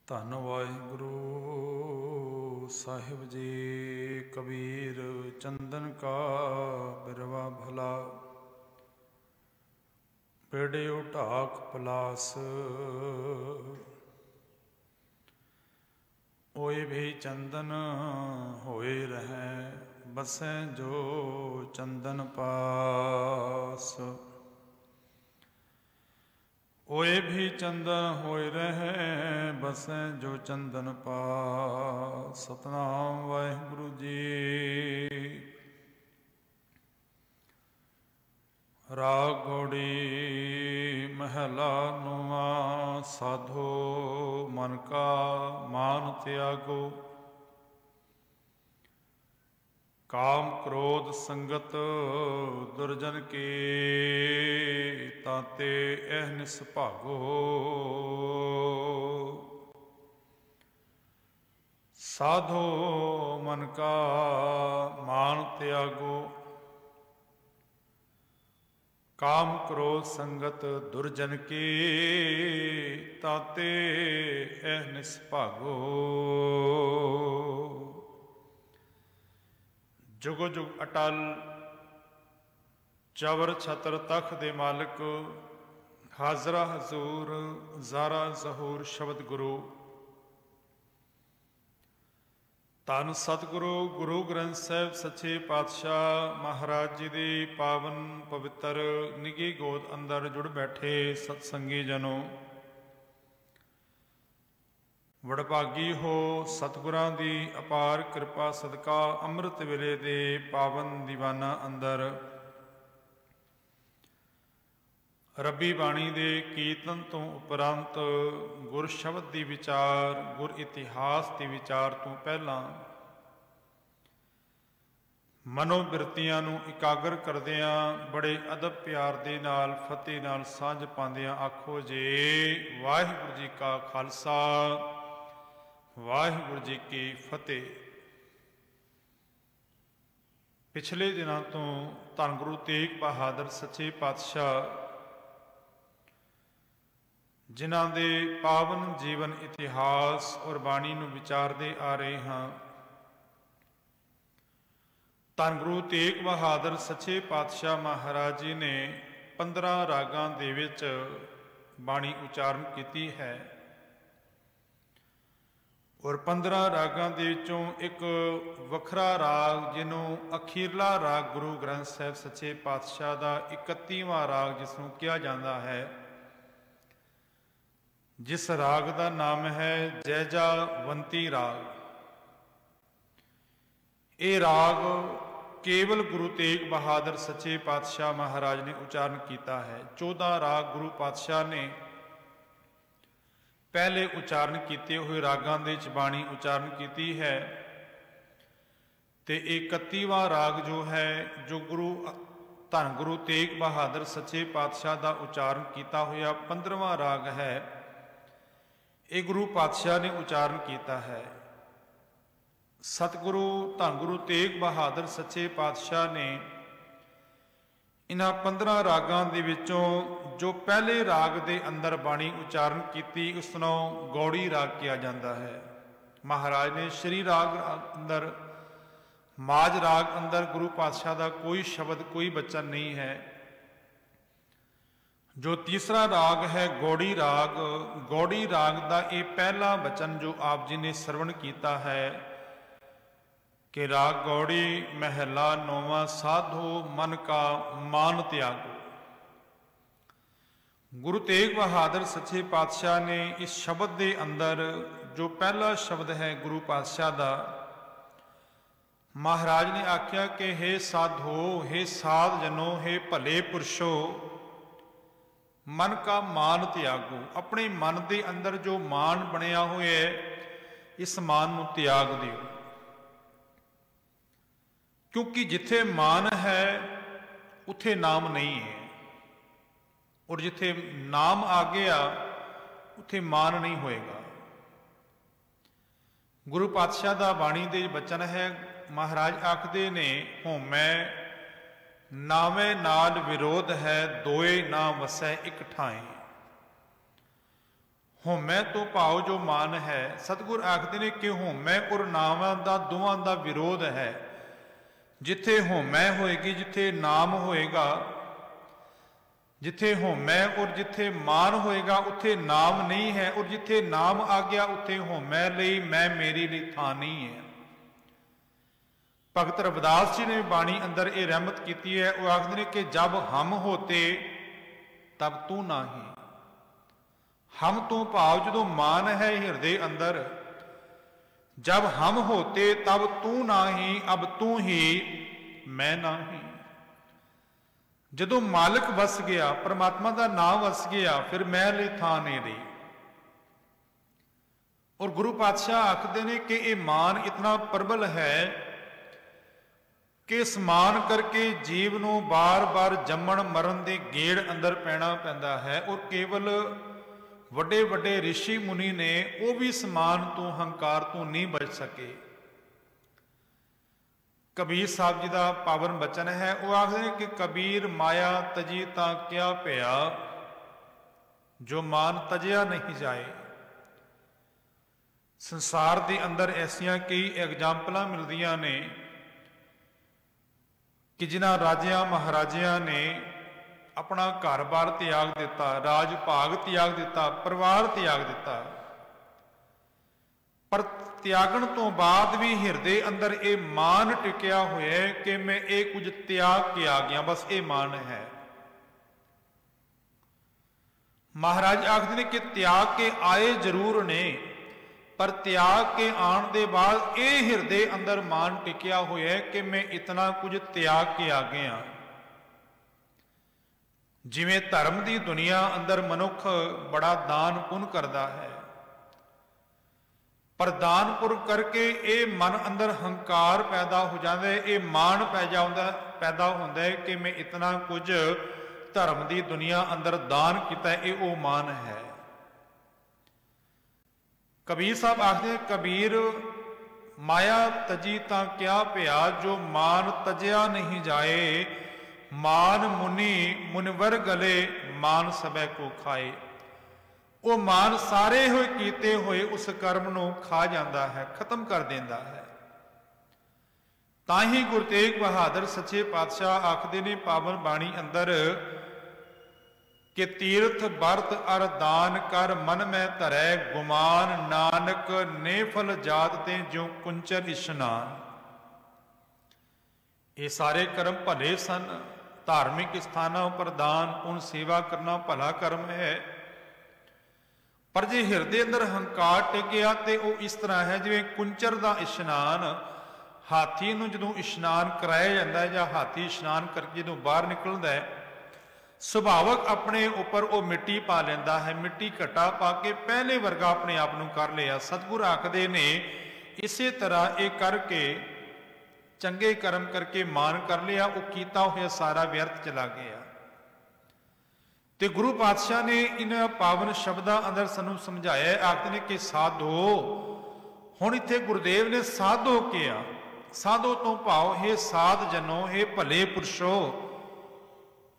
ਧੰਨ ਵਾਹਿਗੁਰੂ ਸਾਹਿਬ ਜੀ। ਕਬੀਰ ਚੰਦਨ ਕਾ ਬਿਰਵਾ ਭਲਾ, ਬੇੜਿਓ ਢਾਕ ਪਲਾਸ। ओए भी चंदन होए रहें, बसें जो चंदन पास। ओए भी चंदन होए रहें, बसें जो चंदन पास। सतनाम वाहिगुरु जी। राग घोड़ी महला नुआ, साधो मन का मान त्यागो। काम क्रोध संगत दुर्जन के, ताते अहनिस भागो। साधो मन का मान त्यागो। काम क्रोध संगत दुर्जन के, ताते अहनिस भागो। जुग जुग अटल चवर छतर तख दे मालिक, हाजरा हजूर ज़ारा ज़हूर शब्द गुरु। ਧੰਨ ਸਤਿਗੁਰੂ ਗੁਰੂ ਗ੍ਰੰਥ ਸਾਹਿਬ ਸੱਚੇ ਪਾਤਸ਼ਾਹ ਮਹਾਰਾਜ ਜੀ ਦੀ ਪਾਵਨ ਪਵਿੱਤਰ ਨਿੱਘੀ ਗੋਦ ਅੰਦਰ ਜੁੜ ਬੈਠੇ ਸਤਸੰਗੀ ਜਨੋ, ਵਡਭਾਗੀ ਹੋ ਸਤਿਗੁਰਾਂ ਦੀ ਅਪਾਰ ਕਿਰਪਾ ਸਦਕਾ ਅੰਮ੍ਰਿਤ ਵੇਲੇ ਦੇ ਪਾਵਨ ਦੀਵਾਨਾਂ ਅੰਦਰ ਰੱਬੀ ਬਾਣੀ ਦੇ ਕੀਰਤਨ ਤੋਂ ਉਪਰੰਤ ਗੁਰ ਸ਼ਬਦ ਦੀ ਵਿਚਾਰ, ਗੁਰ ਇਤਿਹਾਸ ਦੀ ਵਿਚਾਰ ਤੋਂ ਪਹਿਲਾਂ ਮਨੋਬਿਰਤੀਆਂ ਨੂੰ ਇਕਾਗਰ ਕਰਦਿਆਂ ਬੜੇ ਅਦਬ ਪਿਆਰ ਦੇ ਨਾਲ ਫਤਿਹ ਨਾਲ ਸਾਂਝ ਪਾਉਂਦਿਆਂ ਆਖੋ ਜੇ ਵਾਹਿਗੁਰੂ ਜੀ ਕਾ ਖਾਲਸਾ, ਵਾਹਿਗੁਰੂ ਜੀ ਕੀ ਫਤਿਹ। ਪਿਛਲੇ ਦਿਨਾਂ ਤੋਂ ਧੰਨ ਗੁਰੂ ਤੇਗ ਬਹਾਦਰ ਸੱਚੇ ਪਾਤਸ਼ਾਹ ਜਿਨ੍ਹਾਂ ਦੇ ਪਾਵਨ ਜੀਵਨ ਇਤਿਹਾਸ ਔਰ ਬਾਣੀ ਨੂੰ ਵਿਚਾਰਦੇ ਆ ਰਹੇ ਹਾਂ, ਧੰਨ ਗੁਰੂ ਤੇਗ ਬਹਾਦਰ ਸੱਚੇ ਪਾਤਸ਼ਾਹ ਮਹਾਰਾਜ ਜੀ ਨੇ 15 ਰਾਗਾਂ ਦੇ ਵਿੱਚ ਬਾਣੀ ਉਚਾਰਨ ਕੀਤੀ ਹੈ ਔਰ 15 ਰਾਗਾਂ ਦੇ ਵਿੱਚੋਂ ਇੱਕ ਵੱਖਰਾ ਰਾਗ, ਜਿਹਨੂੰ ਅਖੀਰਲਾ ਰਾਗ ਗੁਰੂ ਗ੍ਰੰਥ ਸਾਹਿਬ ਸੱਚੇ ਪਾਤਸ਼ਾਹ ਦਾ 31ਵਾਂ ਰਾਗ ਜਿਸ ਨੂੰ ਕਿਹਾ ਜਾਂਦਾ ਹੈ, जिस राग का नाम है जैजावंती राग। ये राग केवल गुरु तेग बहादुर सच्चे पातशाह महाराज ने उच्चारण किया है। 14 राग गुरु पातशाह ने पहले उच्चारण किए हुए रागां दे विच बाणी उच्चारण की है, ते 31वां राग जो है, जो धन गुरु तेग बहादुर सच्चे पातशाह का उच्चारण किया हुआ 15वां राग है, ये गुरु पातशाह ने उच्चारण किया है। सतगुरु धन गुरु तेग बहादुर सच्चे पातशाह ने इन्हां 15 रागां दे विचों जो पहले राग दे अंदर बाणी उच्चारण की, उसनों गौड़ी राग किया जाता है। महाराज ने श्री राग अंदर, माज राग अंदर गुरु पातशाह का कोई शब्द, कोई वचन नहीं है। जो तीसरा राग है गौड़ी राग, गौड़ी राग का ये पहला वचन जो आप जी ने श्रवण किया है कि राग गौड़ी महला नौवां, साधो मन का मान त्यागो। गुरु तेग बहादुर सच्चे पातशाह ने इस शब्द के अंदर जो पहला शब्द है गुरु पातशाह का, महाराज ने आख्या कि हे साधो, हे साध जनो, हे भले पुरुषो, मन का मान त्यागो। अपने मन के अंदर जो मान बनया हुआ है, इस मान को त्याग दियो, क्योंकि जिथे मान है उथे नाम नहीं है, और जिथे नाम आ गया उथे मान नहीं होएगा। गुरु पातशाह का बाणी दे वचन है, महाराज आखदे ने होमै नावे नाल विरोध है, दोए ना वसै इक ठाए। ਹੋਮੈ ਤੋਂ ਭਾਵ ਜੋ ਮਾਨ ਹੈ। ਸਤਿਗੁਰ ਆਖਦੇ ਨੇ ਕਿ ਹੋਮੈ ਔਰ ਨਾਮਾਂ ਦਾ ਦੋਵਾਂ ਦਾ ਵਿਰੋਧ ਹੈ। ਜਿੱਥੇ ਹੋਮੈ ਹੋਏਗੀ, ਜਿੱਥੇ ਨਾਮ ਹੋਏਗਾ, ਜਿੱਥੇ ਹੋਮੈ ਔਰ ਜਿੱਥੇ ਮਾਨ ਹੋਏਗਾ ਉੱਥੇ ਨਾਮ ਨਹੀਂ ਹੈ, ਔਰ ਜਿੱਥੇ ਨਾਮ ਆ ਗਿਆ ਉੱਥੇ ਹੋਮੈ ਲਈ ਮੈਂ ਮੇਰੀ ਲਈ ਥਾਂ ਨਹੀਂ ਹੈ। ਭਗਤ ਰਵਿਦਾਸ ਜੀ ਨੇ ਬਾਣੀ ਅੰਦਰ ਇਹ ਰਹਿਮਤ ਕੀਤੀ ਹੈ। ਉਹ ਆਖਦੇ ਨੇ ਕਿ ਜਬ ਹਮ ਹੋਤੇ ਤਬ ਤੂੰ ਨਾਹੀ। ਹਮ ਤੋਂ ਭਾਵ ਜਦੋਂ ਮਾਨ ਹੈ ਹਿਰਦੇ ਅੰਦਰ, ਜਬ ਹਮ ਹੋਤੇ ਤਬ ਤੂੰ ਨਾਹੀ, ਅਬ ਤੂੰ ਹੀ ਮੈਂ ਨਾਹੀ। ਜਦੋਂ ਮਾਲਕ ਵਸ ਗਿਆ, ਪਰਮਾਤਮਾ ਦਾ ਨਾਮ ਵਸ ਗਿਆ, ਫਿਰ ਮੈਂ ਲਈ ਥਾਂ ਨਹੀਂ ਰਹੀ। ਔਰ ਗੁਰੂ ਪਾਤਸ਼ਾਹ ਆਖਦੇ ਨੇ ਕਿ ਇਹ ਮਾਨ ਇਤਨਾ ਪ੍ਰਬਲ ਹੈ ਕਿ ਇਸ ਮਾਨ ਕਰਕੇ ਜੀਵ ਨੂੰ ਬਾਰ-ਬਾਰ ਜੰਮਣ ਮਰਨ ਦੇ ਗੇੜ ਅੰਦਰ ਪੈਣਾ ਪੈਂਦਾ ਹੈ। ਔਰ ਕੇਵਲ ਵੱਡੇ ਵੱਡੇ ਰਿਸ਼ੀ ਮੁਨੀ ਨੇ ਉਹ ਵੀ ਇਸ ਮਾਨ ਤੋਂ, ਹੰਕਾਰ ਤੋਂ ਨਹੀਂ ਬਚ ਸਕੇ। ਕਬੀਰ ਸਾਹਿਬ ਜੀ ਦਾ ਪਾਵਨ ਬਚਨ ਹੈ। ਉਹ ਆਖਦੇ ਨੇ ਕਿ ਕਬੀਰ ਮਾਇਆ ਤਜੀ ਤਾਂ ਕਿਆ ਭਇਆ, ਜੋ ਮਾਨ ਤਜਿਆ ਨਹੀਂ ਜਾਏ। ਸੰਸਾਰ ਦੇ ਅੰਦਰ ਐਸੀਆਂ ਕਈ ਐਗਜ਼ਾਮਪਲਾਂ ਮਿਲਦੀਆਂ ਨੇ ਕਿ ਜਿਨ੍ਹਾਂ ਰਾਜਿਆਂ ਮਹਾਰਾਜਿਆਂ ਨੇ ਆਪਣਾ ਘਰ-ਬਾਰ ਤਿਆਗ ਦਿੱਤਾ, ਰਾਜ ਭਾਗ ਤਿਆਗ ਦਿੱਤਾ, ਪਰਿਵਾਰ ਤਿਆਗ ਦਿੱਤਾ, ਪਰ ਤਿਆਗਣ ਤੋਂ ਬਾਅਦ ਵੀ ਹਿਰਦੇ ਅੰਦਰ ਇਹ ਮਾਨ ਟਿਕਿਆ ਹੋਇਆ ਹੈ ਕਿ ਮੈਂ ਇਹ ਕੁਝ ਤਿਆਗ ਕੇ ਆ ਗਿਆ, ਬਸ ਇਹ ਮਾਨ ਹੈ। ਮਹਾਰਾਜ ਆਖਦੇ ਨੇ ਕਿ ਤਿਆਗ ਕੇ ਆਏ ਜ਼ਰੂਰ ਨੇ, ਪਰ ਤਿਆਗ ਕੇ ਆਉਣ ਦੇ ਬਾਅਦ ਇਹ ਹਿਰਦੇ ਅੰਦਰ ਮਾਨ ਟਿਕਿਆ ਹੋਇਆ ਹੈ ਕਿ ਮੈਂ ਇਤਨਾ ਕੁਝ ਤਿਆਗ ਕੇ ਆ ਗਿਆ। ਜਿਵੇਂ ਧਰਮ ਦੀ ਦੁਨੀਆ ਅੰਦਰ ਮਨੁੱਖ ਬੜਾ ਦਾਨ ਪੁੰਨ ਕਰਦਾ ਹੈ, ਪਰ ਦਾਨ ਪੁੰਨ ਕਰਕੇ ਇਹ ਮਨ ਅੰਦਰ ਹੰਕਾਰ ਪੈਦਾ ਹੋ ਜਾਂਦਾ ਹੈ, ਇਹ ਮਾਣ ਪੈਦਾ ਹੁੰਦਾ ਹੈ ਕਿ ਮੈਂ ਇਤਨਾ ਕੁਝ ਧਰਮ ਦੀ ਦੁਨੀਆ ਅੰਦਰ ਦਾਨ ਕੀਤਾ, ਇਹ ਉਹ ਮਾਨ ਹੈ। ਕਬੀਰ ਸਾਹਿਬ ਆਖਦੇ, ਕਬੀਰ ਮਾਇਆ ਤਜੀ ਤਾਂ ਕਿਆ ਭਇਆ, ਜੋ ਮਾਨ ਤਜਿਆ ਨਹੀਂ ਜਾਏ। ਮਾਨ ਮੁਨੀ ਮੁਨਵਰ ਗਲੇ, ਮਾਨ ਸਭੈ ਕੋ ਖਾਏ। ਉਹ ਮਾਨ ਸਾਰੇ ਹੋਏ ਕੀਤੇ ਹੋਏ ਉਸ ਕਰਮ ਨੂੰ ਖਾ ਜਾਂਦਾ ਹੈ, ਖਤਮ ਕਰ ਦਿੰਦਾ ਹੈ। ਤਾਂ ਹੀ ਗੁਰੂ ਤੇਗ ਬਹਾਦਰ ਸੱਚੇ ਪਾਤਸ਼ਾਹ ਆਖਦੇ ਨੇ ਪਾਵਨ ਬਾਣੀ ਅੰਦਰ ਕਿ ਤੀਰਥ ਵਰਤ ਅਰ ਦਾਨ ਕਰ ਮਨ ਮੈਂ ਧਰੈ, ਗੁਮਾਨ ਨਾਨਕ ਨੇਫਲ ਜਾਤ ਤੇ ਜਿਉ ਕੁੰਚਰ ਇਸ਼ਨਾਨ। ਇਹ ਸਾਰੇ ਕਰਮ ਭਲੇ ਸਨ। ਧਾਰਮਿਕ ਸਥਾਨਾਂ ਉੱਪਰ ਦਾਨ ਪੁੰਨ ਸੇਵਾ ਕਰਨਾ ਭਲਾ ਕਰਮ ਹੈ, ਪਰ ਜੇ ਹਿਰਦੇ ਅੰਦਰ ਹੰਕਾਰ ਟਿਕਿਆ ਤੇ ਉਹ ਇਸ ਤਰ੍ਹਾਂ ਹੈ ਜਿਵੇਂ ਕੁੰਚਰ ਦਾ ਇਸ਼ਨਾਨ। ਹਾਥੀ ਨੂੰ ਜਦੋਂ ਇਸ਼ਨਾਨ ਕਰਾਇਆ ਜਾਂਦਾ ਹੈ ਜਾਂ ਹਾਥੀ ਇਸ਼ਨਾਨ ਕਰਕੇ ਜਦੋਂ ਬਾਹਰ ਨਿਕਲਦਾ ਹੈ, ਸੁਭਾਵਕ ਆਪਣੇ ਉੱਪਰ ਉਹ ਮਿੱਟੀ ਪਾ ਲੈਂਦਾ ਹੈ, ਮਿੱਟੀ ਘਟਾ ਪਾ ਕੇ ਪਹਿਲੇ ਵਰਗਾ ਆਪਣੇ ਆਪ ਨੂੰ ਕਰ ਲਿਆ। ਸਤਿਗੁਰ ਆਖਦੇ ਨੇ ਇਸੇ ਤਰ੍ਹਾਂ ਇਹ ਕਰਕੇ, ਚੰਗੇ ਕਰਮ ਕਰਕੇ ਮਾਨ ਕਰ ਲਿਆ, ਉਹ ਕੀਤਾ ਹੋਇਆ ਸਾਰਾ ਵਿਅਰਥ ਚਲਾ ਗਿਆ। ਤੇ ਗੁਰੂ ਪਾਤਸ਼ਾਹ ਨੇ ਇਹਨਾਂ ਪਾਵਨ ਸ਼ਬਦਾਂ ਅੰਦਰ ਸਾਨੂੰ ਸਮਝਾਇਆ। ਆਖਦੇ ਨੇ ਕਿ ਸਾਧੋ, ਹੁਣ ਇੱਥੇ ਗੁਰਦੇਵ ਨੇ ਸਾਧੋ ਕਿਹਾ। ਸਾਧੋ ਤੋਂ ਭਾਵ ਹੈ ਸਾਧ ਜਨੋ, ਹੈ ਭਲੇ ਪੁਰਸ਼ੋ।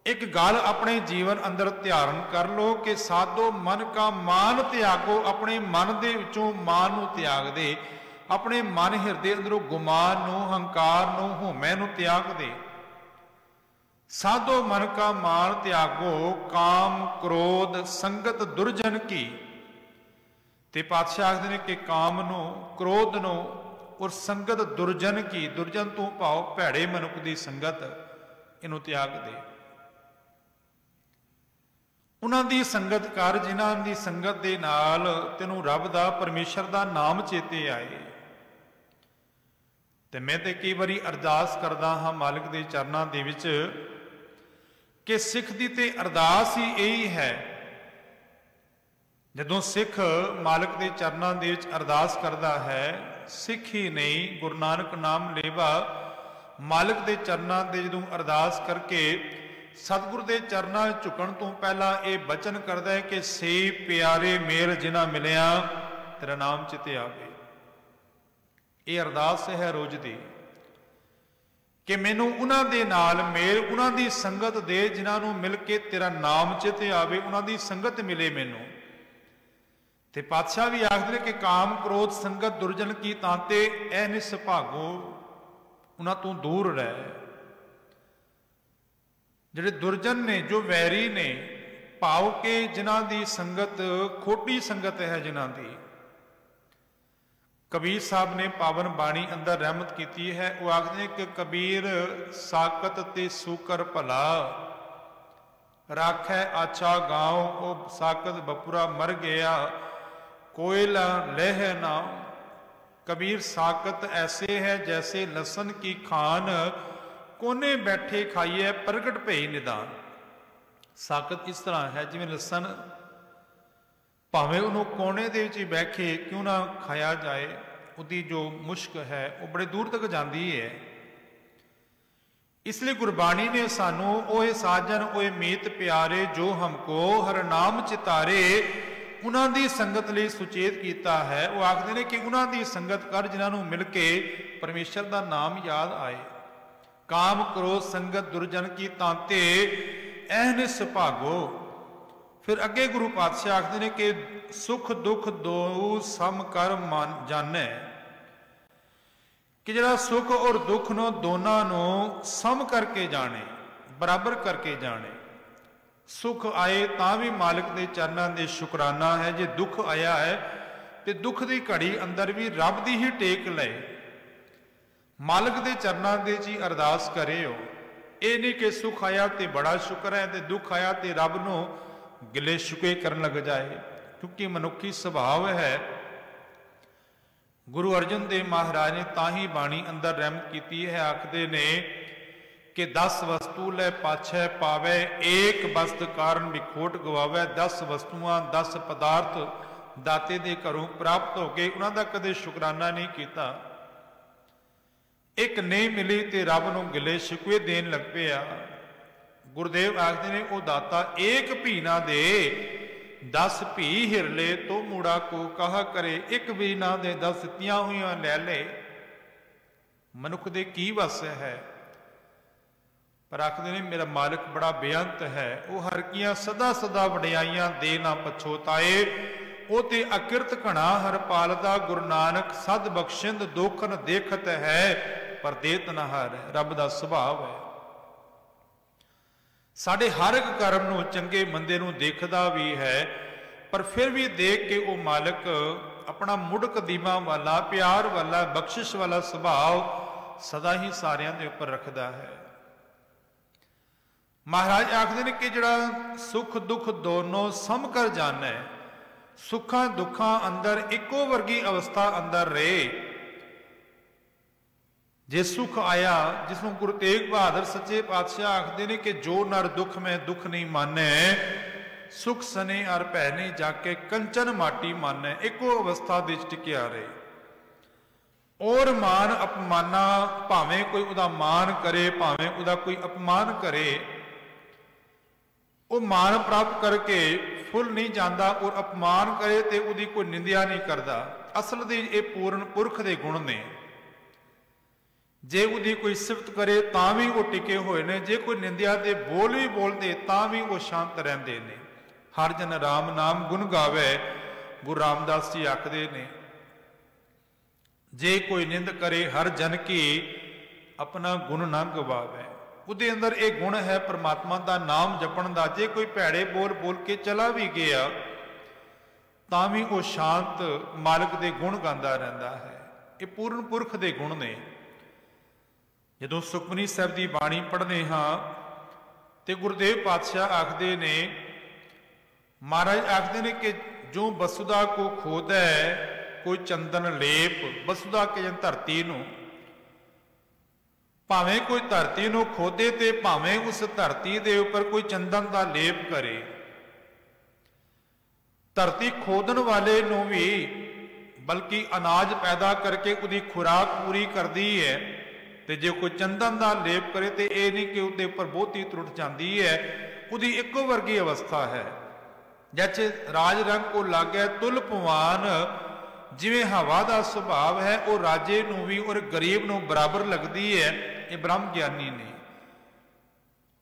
ਇੱਕ ਗੱਲ ਆਪਣੇ ਜੀਵਨ ਅੰਦਰ ਧਿਆਨ ਕਰ ਲੋ ਕਿ ਸਾਧੋ ਮਨ ਕਾ ਮਾਨ ਤਿਆਗੋ। ਆਪਣੇ ਮਨ ਦੇ ਵਿੱਚੋਂ ਮਾਨ ਨੂੰ ਤਿਆਗ ਦੇ, ਆਪਣੇ ਮਨ ਹਿਰਦੇ ਅੰਦਰੋਂ ਗੁਮਾਨ ਨੂੰ, ਹੰਕਾਰ ਨੂੰ, ਹਉਮੈ ਨੂੰ ਤਿਆਗ ਦੇ। ਸਾਧੋ ਮਨ ਕਾ ਮਾਨ ਤਿਆਗੋ, ਕਾਮ ਕ੍ਰੋਧ ਸੰਗਤ ਦੁਰਜਨ ਕੀ। ਤੇ ਪਾਤਸ਼ਾਹ ਆਖਦੇ ਨੇ ਕਿ ਕਾਮ ਨੂੰ, ਕ੍ਰੋਧ ਨੂੰ ਔਰ ਸੰਗਤ ਦੁਰਜਨ ਕੀ। ਦੁਰਜਨ ਤੋਂ ਭਾਵ ਭੈੜੇ ਮਨੁੱਖ ਦੀ ਸੰਗਤ, ਇਹਨੂੰ ਤਿਆਗ ਦੇ। ਉਹਨਾਂ ਦੀ ਸੰਗਤ ਕਰ ਜਿਨ੍ਹਾਂ ਦੀ ਸੰਗਤ ਦੇ ਨਾਲ ਤੈਨੂੰ ਰੱਬ ਦਾ, ਪਰਮੇਸ਼ਰ ਦਾ ਨਾਮ ਚੇਤੇ ਆਏ। ਤੇ ਮੈਂ ਤੇ ਕਈ ਵਾਰੀ ਅਰਦਾਸ ਕਰਦਾ ਹਾਂ ਮਾਲਕ ਦੇ ਚਰਨਾਂ ਦੇ ਵਿੱਚ ਕਿ ਸਿੱਖ ਦੀ ਤੇ ਅਰਦਾਸ ਹੀ ਇਹੀ ਹੈ। ਜਦੋਂ ਸਿੱਖ ਮਾਲਕ ਦੇ ਚਰਨਾਂ ਦੇ ਵਿੱਚ ਅਰਦਾਸ ਕਰਦਾ ਹੈ, ਸਿੱਖ ਹੀ ਨਹੀਂ ਗੁਰੂ ਨਾਨਕ ਨਾਮ ਲੇਵਾ ਮਾਲਕ ਦੇ ਚਰਨਾਂ ਦੇ ਜਦੋਂ ਅਰਦਾਸ ਕਰਕੇ ਸਤਿਗੁਰ ਦੇ ਚਰਨਾਂ ਝੁਕਣ ਤੋਂ ਪਹਿਲਾਂ ਇਹ ਬਚਨ ਕਰਦਾ ਹੈ ਕਿ ਸੇ ਪਿਆਰੇ ਮੇਲ ਜਿਨ੍ਹਾਂ ਮਿਲਿਆ ਤੇਰਾ ਨਾਮ ਚਿਤੇ ਆਵੇ। ਇਹ ਅਰਦਾਸ ਹੈ ਰੋਜ਼ ਦੀ ਕਿ ਮੈਨੂੰ ਉਹਨਾਂ ਦੇ ਨਾਲ ਮੇਲ, ਉਹਨਾਂ ਦੀ ਸੰਗਤ ਦੇ ਜਿਨ੍ਹਾਂ ਨੂੰ ਮਿਲ ਕੇ ਤੇਰਾ ਨਾਮ ਚਿਤੇ ਆਵੇ, ਉਹਨਾਂ ਦੀ ਸੰਗਤ ਮਿਲੇ ਮੈਨੂੰ। ਤੇ ਪਾਤਸ਼ਾਹ ਵੀ ਆਖਦੇ ਨੇ ਕਿ ਕਾਮ ਕ੍ਰੋਧ ਸੰਗਤ ਦੁਰਜਨ ਕੀ ਤਾਂਤੇ ਐ ਨਿਸ ਭਾਗੋ, ਉਹਨਾਂ ਤੋਂ ਦੂਰ ਰਹਿ। ਜਿਹੜੇ ਦੁਰਜਨ ਨੇ, ਜੋ ਵੈਰੀ ਨੇ, ਭਾਵ ਕਿ ਜਿਨ੍ਹਾਂ ਦੀ ਸੰਗਤ ਖੋਟੀ ਸੰਗਤ ਹੈ, ਜਿਨ੍ਹਾਂ ਦੀ ਕਬੀਰ ਸਾਹਿਬ ਨੇ ਪਾਵਨ ਬਾਣੀ ਅੰਦਰ ਰਹਿਮਤ ਕੀਤੀ ਹੈ। ਉਹ ਆਖਦੇ ਨੇ ਕਿ ਕਬੀਰ ਸਾਕਤ ਤੇ ਸੂਕਰ ਭਲਾ, ਰਾਖੈ ਆਛਾ ਗਾਉ, ਉਹ ਸਾਕਤ ਬਪੁਰਾ ਮਰ ਗਿਆ, कोयला लह नाम। कबीर साकत ऐसे है जैसे लसन की खान, कोने बैठे खाइए प्रगट भई निदान। साकत इस तरह है जिवें लसन भावें उन्होंने कोने दे विच बैठे क्यों ना खाया जाए, उसकी जो मुश्क है वो बड़े दूर तक जाती है। इसलिए गुरबाणी ने सानू ओए साजन ओए मीत प्यारे, जो हमको हर नाम चितारे, उन्हां दी संगत लई सुचेत कीता है। वो आखदे ने कि उन्हां दी संगत कर जिन्हां नूं मिल के परमेश्वर दा नाम याद आए। काम क्रोध संगत दुर्जन की तांते ऐहनिस भागो। फिर अगे गुरु पातशाह आखदे ने कि सुख दुख दो सम कर मान जाने, कि जिहड़ा सुख और दुख नूं दोनां नूं सम करके जाने, बराबर करके जाने। सुख आए तां भी मालिक दे चरनां दे शुकराना है, जे दुख आया है तो दुख की घड़ी अंदर भी रब दी ही टेक ले, मालिक दे चरनां दे जी अरदास करे हो। ये नहीं कि सुख आया तो बड़ा शुक्र है, तो दुख आया तो रब नूं गिले शुके करन लग जाए, क्योंकि मनुखी सुभाव है। गुरु अर्जन देव महाराज ने ताही बाणी अंदर रहमत की है। आखदे ने कि 10 वस्तु ले पाछे पावे, एक वस्त कारण विखोट गवावे। 10 वस्तुआं 10 पदार्थ दाते दे घरों प्राप्त हो गए, उन्हां दा कदे शुकराना नहीं किया। एक नहीं मिली तो रब नूं गिले शिकवे देन लग पिया। गुरुदेव आखदे ने ओ दाता एक भी ना दे, 10 भी हिर ले तो मूड़ा को कहा करे, एक भी ना दे 10 दित्तियां होईयां लै ले। मनुख दे की वस है, पर आखदे ने मेरा मालिक बड़ा बेअंत है, वो हर कियां सदा सदा वडियाइयां दे ना पछोताए। वो ते अकिरत घना हर पालदा, गुरु नानक सद बख्शिंद दोखन देखत है, पर देत ना हर। रब दा सुभाव है, साडे हर एक कर्म नूं चंगे मंदे नूं देखदा भी है, पर फिर भी देख के वो मालिक अपना मुड़ कदीमा वाला, प्यार वाला, बख्शिश वाला सुभाव सदा ही सारियां दे उपर रखदा है। महाराज आखदे ने कि जिहड़ा सुख दुख दोनों सम कर जाना है, सुखां दुखां अंदर इको वर्गी अवस्था अंदर रहे। जे सुख आया, जिसनों गुरु तेग बहादुर सच्चे पातशाह आखदे ने कि जो नर दुख में दुख नहीं माने, सुख सने अर भै नहीं जाके कंचन माटी माने। इको अवस्था दे विच टिकिया रहे। और मान अपमाना, भावें कोई उदा मान करे, भावें उदा कोई अपमान करे, वो मान प्राप्त करके फुल नहीं जाता, और अपमान करे तो उसकी कोई निंदिया नहीं करता। असल दे ये पूर्ण पुरख के गुण ने। जे उसकी कोई सिफत करे तां भी वो टिके हुए ने, जे कोई निंदिया दे बोल भी बोलते तां भी वो शांत रहते हैं। हर जन राम नाम गुण गावे, गुरु रामदास जी आखदे ने, जे कोई निंद करे हर जन की, अपना गुण ना गवावे। ਉਹਦੇ अंदर एक गुण है परमात्मा का नाम जपण का। जे कोई भैड़े बोल बोल के चला भी गया तां भी वो शांत मालिक के गुण गाता रहता है। ये पूर्ण पुरख के गुण ने। जदों सुखमनी साहिब की बाणी पढ़ते हाँ तो गुरुदेव पातशाह आखदे ने, महाराज आखदे ने कि जो वसुदा को खोद है कोई चंदन लेप, वसुदा के धरती नूं, भावें कोई धरती नूं खोदे ते भावें उस धरती दे उपर कोई चंदन का लेप करे। धरती खोदन वाले नूं भी बल्कि अनाज पैदा करके उसकी खुराक पूरी करती है, तो जो कोई चंदन का लेप करे तो यह नहीं कि उसके उपर बहुती त्रुट जाती है। उसकी इको वर्गी अवस्था है। जैसे राज रंग को लग गया तुल पवान, जिवें हवा का सुभाव है वो राजे नूं भी और गरीब नूं बराबर लगती है। ये ब्रह्म ज्ञानी ने।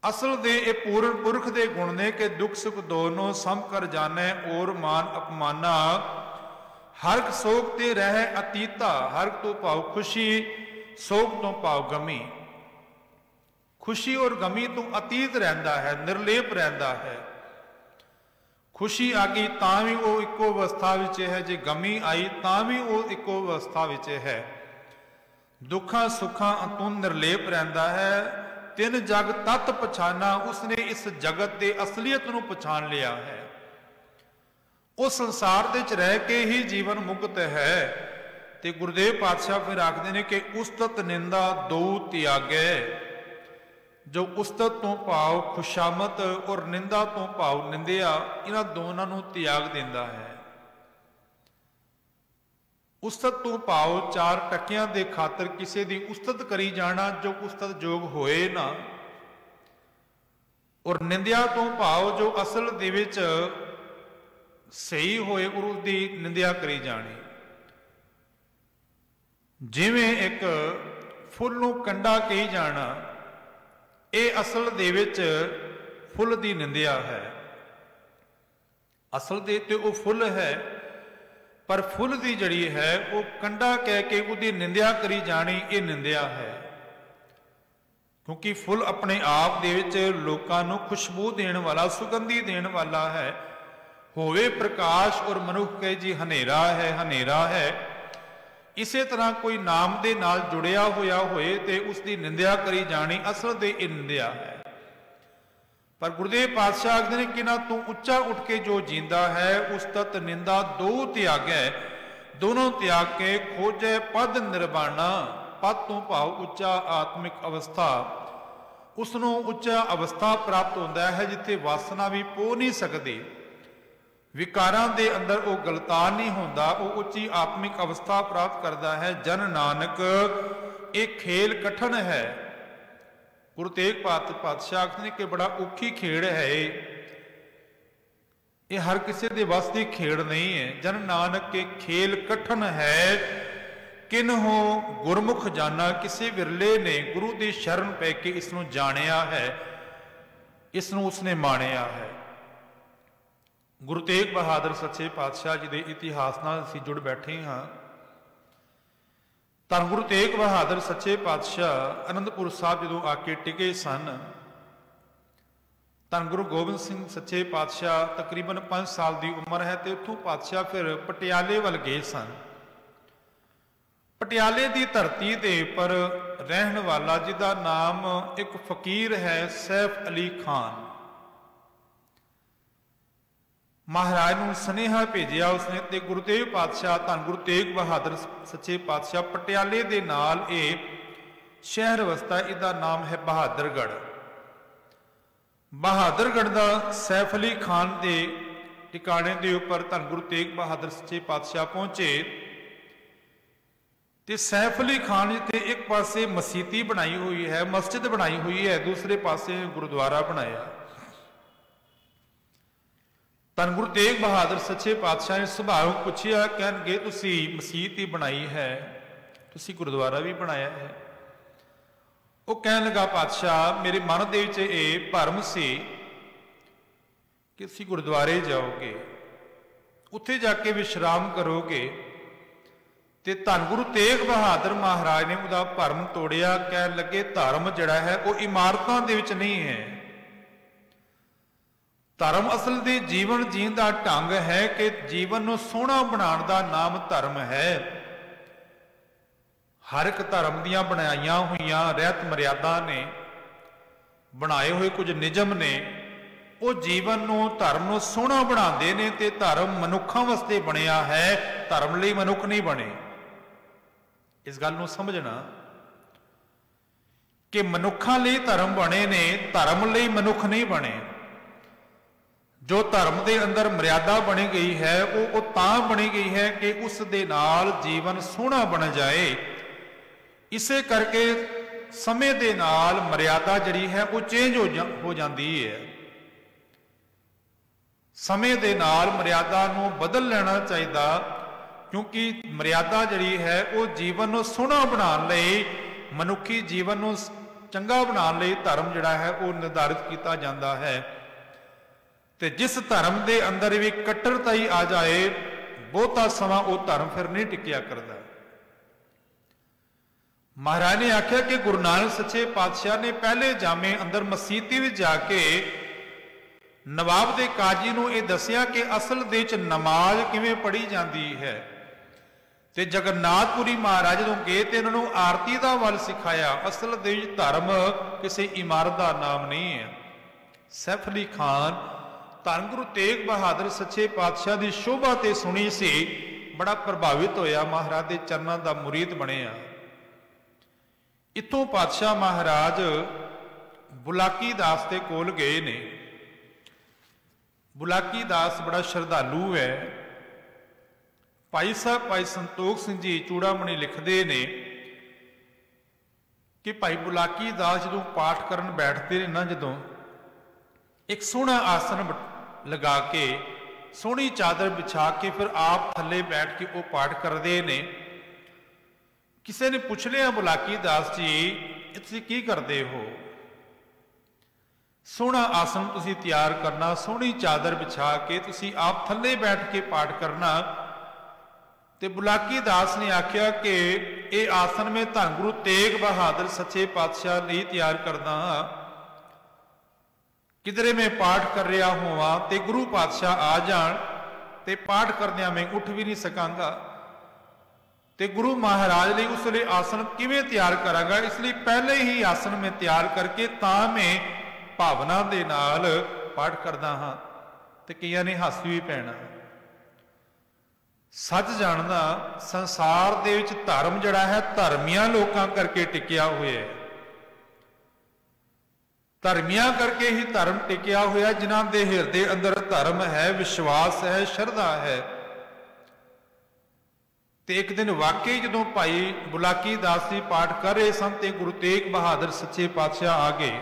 असल दे ये पूर्ण पुरख के गुण ने कि दुख सुख दोनों सम कर जाने, और मान अपमाना हरक सोग ते रह अतीता, हरक तो भाव खुशी, सोग तो भाव गमी। खुशी और गमी तो अतीत रहिंदा है, निर्लेप रहिंदा है। खुशी आ गई तां भी वो इको अवस्था विच है, जे गमी आई तां भी वो इको अवस्था विच है। दुखा सुखा तो निर्लेप रहिंदा है। तिन जग तत् पछाना, उसने इस जगत के असलीयत नूं पछाण लिया है। उस संसार दे च रह के ही जीवन मुक्त है। ते गुरुदेव पातशाह फिर आखते ने कि उस्तत निंदा दो त्यागे। जो उस्तत तो भाव खुशामत और निंदा तो भाव निंदिया, इन्हां दोनों नूं त्याग दिंदा है। उस्तत तो भाव चार टकियां दे खातर किसी दी उस्तत करी जाना जो उस्तत जोग होए ना, और निंदिया तो भाव जो असल दे विच सही होए और उसकी निंदिया करी जानी। जिवें एक फुल नूं कंडा कही जाना, ये असल दे विच फुल दी निंदिया है। असल दे ते वो फुल है, पर फुल दी जड़ी है वो कंडा कह के उसकी निंदिया करी जानी, ये निंदिया है। क्योंकि फुल अपने आप दे विच लोकां नूं खुशबू देण वाला, सुगंधी देण वाला है। होवे प्रकाश और मनुख कहे जी हनेरा है, हनेरा है। इसे तरह कोई नाम दे नाल जुड़िया होया होए ते उसकी निंदिया करी जानी, असल दे ये निंदिया है। पर गुरुदेव पातशाह आखदे ने कि ना तू उच्चा उठ के जो जींदा है, उस्तत निंदा दो त्यागै। दोनों त्याग के खोजे पद निर्वाणा। पद तो भाव उच्चा आत्मिक अवस्था, उसनों उच्चा अवस्था प्राप्त होता है जिथे वासना भी पो नहीं सकती, विकारां दे अंदर वो गलतान नहीं होंदा, वो उच्ची आत्मिक अवस्था प्राप्त करता है। जन नानक एक खेल कठिन है। गुरु तेग पातशाह आखते हैं कि बड़ा औखी खेड़ है ये हर किसी के वस की खेड़ नहीं है। जन नानक के खेल कठिन है, किन्हो गुरमुख जाना। किसी विरले ने गुरु की शरण पै के इसनों जानिया है, इसनों उसने मानिया है। गुरु तेग बहादुर सच्चे पातशाह जी के इतिहास नाल असीं जुड़ बैठे हाँ। धन गुरु तेग बहादुर सच्चे पातशाह आनंदपुर साहब जो आके टिके सन, धन गुरु गोबिंद सिंह सच्चे पातशाह तकरीबन 5 साल की उम्र है, तो उतों पातशाह फिर पटियाले वाल गए सन। पटियाले की धरती के पर रहन वाला जिसका नाम एक फकीर है सैफ अली खान, महाराज नूं सुनेहा भेजिया उसने। ते गुरुदेव पातशाह धन गुरु तेग बहादुर सच्चे पातशाह पटियाले दे नाल एक शहर वसता, इसका नाम है बहादुरगढ़। बहादुरगढ़ का सैफ अली खान के ठिकाने के उपर धन गुरु तेग बहादुर सच्चे पातशाह पहुंचे। तो सैफ अली खान जिथे एक पासे मसीती बनाई हुई है, मस्जिद बनाई हुई है, दूसरे पासे गुरुद्वारा बनाया। धन गुरु तेग बहादुर सच्चे पातशाह ने सुभाव पूछिया, कहणगे तुसी मसीत ही बनाई है, तुसी गुरुद्वारा भी बनाया है। वो कहन लगा पातशाह मेरे मन दे विच इह भरम सी कि तुसी गुरुद्वारे जाओगे, उत्थे जाके विश्राम करोगे। ते धन गुरु तेग बहादुर महाराज ने उहदा भरम तोड़िया। कहन लगे धर्म जिहड़ा है वो इमारतां दे विच नहीं है, धर्म असल दे जीवन जीण दा ढंग है कि जीवन नूं सोहना बनाउण दा नाम धर्म है। हर एक धर्म दीयां बनाईयां हुईयां रहत मर्यादा ने, बनाए हुए कुछ निजम ने, वो जीवन नूं धर्म नूं सोहना बनाते ने। ते धर्म मनुखां वास्ते बनिया है, धर्म लई मनुख नहीं बने। इस गल नूं समझना कि मनुखां लई धर्म बने ने, धर्म लई मनुख नहीं बने। जो धर्म के अंदर मर्यादा बनी गई है वो तां बनी गई है कि उस दे नाल जीवन सोहना बन जाए। इसे करके समय दे नाल मर्यादा जिहड़ी है वो चेंज हो जाती है। समय दे नाल मर्यादा नूं बदल लेना चाहिए, क्योंकि मर्यादा जिहड़ी है वो जीवन नूं सोहना बनाउण लई, मनुखी जीवन नूं चंगा बनाउण लई धर्म जिहड़ा है वो निर्धारित किया जाता है। ते जिस धर्म के अंदर भी कट्टरता ही आ जाए, ਬਹੁਤਾ ਸਮਾਂ ਉਹ ਧਰਮ ਫਿਰ ਨਹੀਂ ਟਿਕਿਆ ਕਰਦਾ। ਮਹਾਰਾਜ ਨੇ ਆਖਿਆ ਕਿ ਗੁਰੂ ਨਾਨਕ ਸੱਚੇ ਪਾਤਸ਼ਾਹ ਨੇ ਪਹਿਲੇ ਜਾਮੇ ਅੰਦਰ ਮਸੀਤੀ ਵਿੱਚ ਜਾ ਕੇ ਨਵਾਬ ਦੇ ਕਾਜੀ ਨੂੰ ਇਹ ਦੱਸਿਆ ਕਿ ਅਸਲ ਦੇ ਵਿੱਚ ਨਮਾਜ਼ ਕਿਵੇਂ ਪੜ੍ਹੀ ਜਾਂਦੀ ਹੈ। ਤੇ ਜਗन्नाथपुरी ਮਹਾਰਾਜ ਜਦੋਂ ਗਏ ਤੇ ਉਹਨਾਂ ਨੂੰ ਆਰਤੀ ਦਾ ਵੱਲ ਸਿਖਾਇਆ। ਅਸਲ ਦੇ ਵਿੱਚ ਧਰਮ ਕਿਸੇ ਇਮਾਰਤ ਦਾ ਨਾਮ ਨਹੀਂ ਹੈ। ਸੈਫ ਅਲੀ ਖਾਨ ਧੰਨ ਗੁਰੂ ਤੇਗ ਬਹਾਦਰ ਸੱਚੇ ਪਾਤਸ਼ਾਹ ਦੀ ਸ਼ੋਭਾ ਤੇ ਸੁਣੀ ਸੀ, ਬੜਾ ਪ੍ਰਭਾਵਿਤ ਹੋਇਆ, ਮਹਾਰਾਜ ਦੇ ਚਰਨਾਂ ਦਾ ਮੁਰੀਦ ਬਣਿਆ। ਇੱਥੋਂ ਪਾਤਸ਼ਾਹ ਮਹਾਰਾਜ ਬੁਲਾਕੀ ਦਾਸ ਦੇ ਕੋਲ ਗਏ ਨੇ। ਬੁਲਾਕੀ ਦਾਸ ਬੜਾ ਸ਼ਰਧਾਲੂ ਹੈ। ਭਾਈ ਸਾਹਿਬ ਭਾਈ ਸੰਤੋਖ ਸਿੰਘ ਜੀ ਚੂੜਾਮਣੀ ਲਿਖਦੇ ਨੇ ਕਿ ਭਾਈ ਬੁਲਾਕੀ ਦਾਸ ਜਦੋਂ ਪਾਠ ਕਰਨ ਬੈਠਦੇ ਨੇ ਨਾ, ਜਦੋਂ ਇੱਕ ਸੋਹਣਾ ਆਸਨ ਲਗਾ ਕੇ ਸੋਹਣੀ ਚਾਦਰ ਵਿਛਾ ਕੇ ਫਿਰ ਆਪ ਥੱਲੇ ਬੈਠ ਕੇ ਉਹ ਪਾਠ ਕਰਦੇ ਨੇ। ਕਿਸੇ ਨੇ ਪੁੱਛ ਲਿਆ, ਬੁਲਾਕੀ ਦਾਸ ਜੀ ਤੁਸੀਂ ਕੀ ਕਰਦੇ ਹੋ? ਸੋਹਣਾ ਆਸਨ ਤੁਸੀਂ ਤਿਆਰ ਕਰਨਾ, ਸੋਹਣੀ ਚਾਦਰ ਵਿਛਾ ਕੇ ਤੁਸੀਂ ਆਪ ਥੱਲੇ ਬੈਠ ਕੇ ਪਾਠ ਕਰਨਾ। ਤੇ ਬੁਲਾਕੀ ਦਾਸ ਨੇ ਆਖਿਆ ਕਿ ਇਹ ਆਸਨ ਮੈਂ ਧੰਨ ਗੁਰੂ ਤੇਗ ਬਹਾਦਰ ਸੱਚੇ ਪਾਤਸ਼ਾਹ ਲਈ ਤਿਆਰ ਕਰਦਾ ਹਾਂ। ਕਿਧਰੇ ਮੈਂ ਪਾਠ ਕਰ ਰਿਹਾ ਹੋਵਾਂ ਤੇ ਗੁਰੂ ਪਾਤਸ਼ਾਹ ਆ ਜਾਣ ਤੇ ਪਾਠ ਕਰਦਿਆਂ ਮੈਂ ਉੱਠ ਵੀ ਨਹੀਂ ਸਕਾਂਗਾ, ਤੇ ਗੁਰੂ ਮਹਾਰਾਜ ਲਈ ਉਸ ਲਈ ਆਸਨ ਕਿਵੇਂ ਤਿਆਰ ਕਰਾਂਗਾ। ਇਸ ਲਈ ਪਹਿਲੇ ਹੀ ਆਸਨ ਮੈਂ ਤਿਆਰ ਕਰਕੇ ਤਾਂ ਮੈਂ ਭਾਵਨਾ ਦੇ ਨਾਲ ਪਾਠ ਕਰਦਾ ਹਾਂ। ਤੇ ਕਈਆਂ ਨੇ ਹੱਸ ਵੀ ਪੈਣਾ। ਸੱਚ ਜਾਣਦਾ, ਸੰਸਾਰ ਦੇ ਵਿੱਚ ਧਰਮ ਜਿਹੜਾ ਹੈ ਧਰਮੀਆਂ ਲੋਕਾਂ ਕਰਕੇ ਟਿਕਿਆ ਹੋਇਆ ਹੈ। ਧਰਮੀਆਂ ਕਰਕੇ ਹੀ ਧਰਮ ਟਿਕਿਆ ਹੋਇਆ, ਜਿਨ੍ਹਾਂ ਦੇ ਹਿਰਦੇ ਅੰਦਰ ਧਰਮ ਹੈ, ਵਿਸ਼ਵਾਸ ਹੈ, ਸ਼ਰਧਾ ਹੈ। ਤੇ ਇੱਕ ਦਿਨ ਵਾਕਈ ਜਦੋਂ ਭਾਈ ਬੁਲਾਕੀ ਦਾਸ ਜੀ ਪਾਠ ਕਰ ਰਹੇ ਸਨ ਤੇ ਗੁਰੂ ਤੇਗ ਬਹਾਦਰ ਸੱਚੇ ਪਾਤਸ਼ਾਹ ਆ ਗਏ।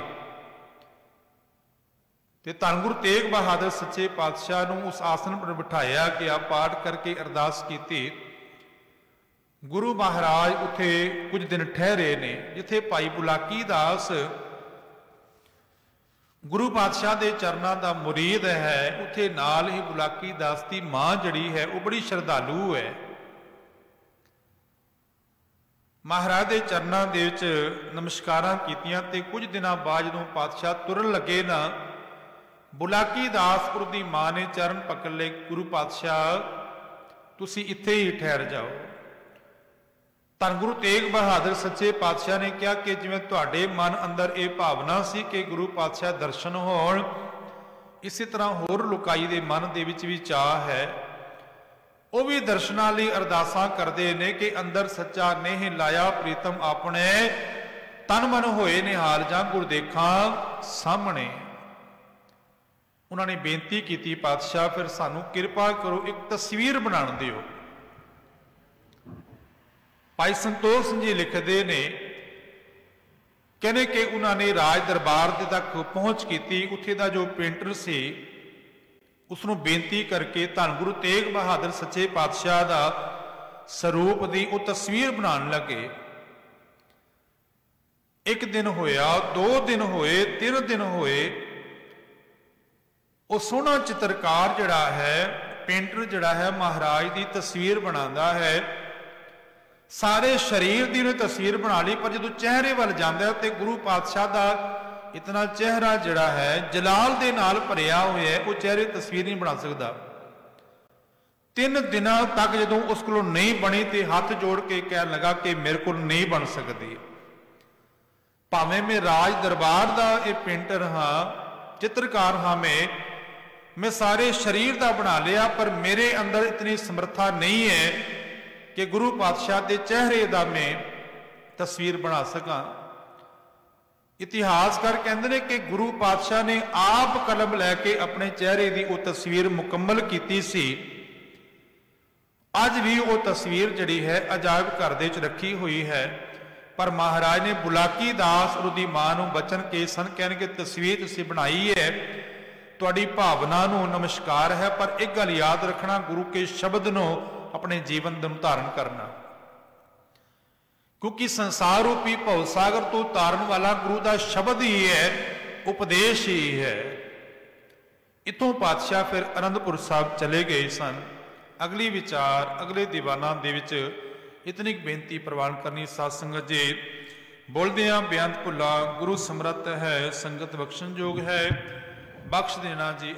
ਤੇ ਧੰਨ ਗੁਰੂ ਤੇਗ ਬਹਾਦਰ ਸੱਚੇ ਪਾਤਸ਼ਾਹ ਨੂੰ ਉਸ ਆਸਨ ਪਰ ਬਿਠਾਇਆ ਕਿ ਆਪ ਪਾਠ ਕਰਕੇ ਅਰਦਾਸ ਕੀਤੀ। ਗੁਰੂ ਮਹਾਰਾਜ ਉੱਥੇ ਕੁਝ ਦਿਨ ਠਹਿਰੇ ਨੇ। ਜਿੱਥੇ ਭਾਈ ਬੁਲਾਕੀ ਦਾਸ ਗੁਰੂ ਪਾਤਸ਼ਾਹ ਦੇ ਚਰਨਾਂ ਦਾ ਮੁਰੀਦ ਹੈ, ਉੱਥੇ ਨਾਲ ਹੀ ਬੁਲਾਕੀ ਦਾਸ ਦੀ ਮਾਂ ਜਿਹੜੀ ਹੈ ਉਹ ਬੜੀ ਸ਼ਰਧਾਲੂ ਹੈ। ਮਹਾਰਾਜ ਦੇ ਚਰਨਾਂ ਦੇ ਵਿੱਚ ਨਮਸਕਾਰਾਂ ਕੀਤੀਆਂ। ਤੇ ਕੁਝ ਦਿਨਾਂ ਬਾਅਦ ਜਦੋਂ ਪਾਤਸ਼ਾਹ ਤੁਰਨ ਲੱਗੇ ਨਾ, ਬੁਲਾਕੀ ਦਾਸ ਗੁਰੂ ਦੀ ਮਾਂ ਨੇ ਚਰਨ ਪਕੜ ਲਏ, ਗੁਰੂ ਪਾਤਸ਼ਾਹ ਤੁਸੀਂ ਇੱਥੇ ਹੀ ਠਹਿਰ ਜਾਓ। ਧੰਨ ਗੁਰੂ ਤੇਗ ਬਹਾਦਰ ਸੱਚੇ ਪਾਤਸ਼ਾਹ ਨੇ ਕਿਹਾ ਕਿ ਜਿਵੇਂ ਤੁਹਾਡੇ ਮਨ ਅੰਦਰ ਇਹ ਭਾਵਨਾ ਸੀ ਕਿ ਗੁਰੂ ਪਾਤਸ਼ਾਹ ਦਰਸ਼ਨ ਹੋਣ, ਇਸੇ ਤਰ੍ਹਾਂ ਹੋਰ ਲੋਕਾਈ ਦੇ ਮਨ ਦੇ ਵਿੱਚ ਵੀ ਚਾਹ ਹੈ। ਉਹ ਵੀ ਦਰਸ਼ਨਾਂ ਲਈ ਅਰਦਾਸਾਂ ਕਰਦੇ ਨੇ ਕਿ ਅੰਦਰ ਸੱਚਾ ਨੇਹ ਲਾਇਆ ਪ੍ਰੀਤਮ ਆਪਣੇ, ਤਨ ਮਨ ਹੋਏ ਨਿਹਾਲ ਜਾਂ ਗੁਰ ਦੇਖਾਂ ਸਾਹਮਣੇ। ਉਹਨਾਂ ਨੇ ਬੇਨਤੀ ਕੀਤੀ, ਪਾਤਸ਼ਾਹ ਫਿਰ ਸਾਨੂੰ ਕਿਰਪਾ ਕਰੋ, ਇੱਕ ਤਸਵੀਰ ਬਣਾਉਣ ਦਿਓ। ਭਾਈ ਸੰਤੋਖ ਸਿੰਘ ਜੀ ਲਿਖਦੇ ਨੇ, ਕਹਿੰਦੇ ਕਿ ਉਹਨਾਂ ਨੇ ਰਾਜ ਦਰਬਾਰ ਦੇ ਤੱਕ ਪਹੁੰਚ ਕੀਤੀ। ਉੱਥੇ ਦਾ ਜੋ ਪੇਂਟਰ ਸੀ ਉਸ ਨੂੰ ਬੇਨਤੀ ਕਰਕੇ ਧੰਨ ਗੁਰੂ ਤੇਗ ਬਹਾਦਰ ਸੱਚੇ ਪਾਤਸ਼ਾਹ ਦਾ ਸਰੂਪ ਦੀ ਉਹ ਤਸਵੀਰ ਬਣਾਉਣ ਲੱਗੇ। ਇੱਕ ਦਿਨ ਹੋਇਆ, 2 ਦਿਨ ਹੋਏ, 3 ਦਿਨ ਹੋਏ। ਉਹ ਸੋਹਣਾ ਚਿੱਤਰਕਾਰ ਜਿਹੜਾ ਹੈ, ਪੇਂਟਰ ਜਿਹੜਾ ਹੈ, ਮਹਾਰਾਜ ਦੀ ਤਸਵੀਰ ਬਣਾਉਂਦਾ ਹੈ। ਸਾਰੇ ਸਰੀਰ ਦੀ ਉਹਨੇ ਤਸਵੀਰ ਬਣਾ ਲਈ, ਪਰ ਜਦੋਂ ਚਿਹਰੇ ਵੱਲ ਜਾਂਦਾ ਤੇ ਗੁਰੂ ਪਾਤਸ਼ਾਹ ਦਾ ਇਤਨਾ ਚਿਹਰਾ ਜਿਹੜਾ ਹੈ ਜਲਾਲ ਦੇ ਨਾਲ ਭਰਿਆ ਹੋਇਆ ਹੈ, ਉਹ ਚਿਹਰੇ ਤਸਵੀਰ ਨਹੀਂ ਬਣਾ ਸਕਦਾ। 3 ਦਿਨਾਂ ਤੱਕ ਜਦੋਂ ਉਸ ਕੋਲੋਂ ਨਹੀਂ ਬਣੀ ਤੇ ਹੱਥ ਜੋੜ ਕੇ ਕਹਿਣ ਲੱਗਾ ਕਿ ਮੇਰੇ ਕੋਲ ਨਹੀਂ ਬਣ ਸਕਦੀ। ਭਾਵੇਂ ਮੈਂ ਰਾਜ ਦਰਬਾਰ ਦਾ ਇਹ ਪੇਂਟਰ ਹਾਂ, ਚਿੱਤਰਕਾਰ ਹਾਂ, ਮੈਂ ਸਾਰੇ ਸਰੀਰ ਦਾ ਬਣਾ ਲਿਆ, ਪਰ ਮੇਰੇ ਅੰਦਰ ਇਤਨੀ ਸਮਰੱਥਾ ਨਹੀਂ ਹੈ ਕਿ ਗੁਰੂ ਪਾਤਸ਼ਾਹ ਦੇ ਚਿਹਰੇ ਦਾ ਮੈਂ ਤਸਵੀਰ ਬਣਾ ਸਕਾਂ। ਇਤਿਹਾਸਕਾਰ ਕਹਿੰਦੇ ਨੇ ਕਿ ਗੁਰੂ ਪਾਤਸ਼ਾਹ ਨੇ ਆਪ ਕਲਮ ਲੈ ਕੇ ਆਪਣੇ ਚਿਹਰੇ ਦੀ ਉਹ ਤਸਵੀਰ ਮੁਕੰਮਲ ਕੀਤੀ ਸੀ। ਅੱਜ ਵੀ ਉਹ ਤਸਵੀਰ ਜਿਹੜੀ ਹੈ ਅਜਾਇਬ ਘਰ ਦੇ ਵਿੱਚ ਰੱਖੀ ਹੋਈ ਹੈ। ਪਰ ਮਹਾਰਾਜ ਨੇ ਬੁਲਾਕੀ ਦਾਸ ਉਹਦੀ ਮਾਂ ਨੂੰ ਬਚਨ ਕੇ ਸਨ, ਕਹਿਣਗੇ ਤਸਵੀਰ ਤੁਸੀਂ ਬਣਾਈ ਹੈ, ਤੁਹਾਡੀ ਭਾਵਨਾ ਨੂੰ ਨਮਸਕਾਰ ਹੈ, ਪਰ ਇੱਕ ਗੱਲ ਯਾਦ ਰੱਖਣਾ, ਗੁਰੂ ਕੇ ਸ਼ਬਦ ਨੂੰ ਆਪਣੇ ਜੀਵਨ ਨੂੰ ਧਾਰਨ ਕਰਨਾ, ਕਿਉਂਕਿ ਸੰਸਾਰ ਰੂਪੀ ਭਵ ਸਾਗਰ ਤੋਂ ਤਾਰਨ ਵਾਲਾ ਗੁਰੂ ਦਾ ਸ਼ਬਦ ਹੀ ਹੈ, ਉਪਦੇਸ਼ ਹੀ ਹੈ। ਇਥੋਂ ਪਾਤਸ਼ਾਹ ਫਿਰ ਅਨੰਦਪੁਰ ਸਾਹਿਬ ਚਲੇ ਗਏ ਸਨ। अगली विचार अगले दीवाना दे विच इतनी बेनती प्रवान करनी। साध संगत जी बोलदियां बेअंत भुला गुरु समरथ है, संगत बख्शण योग है, बख्श देना जी।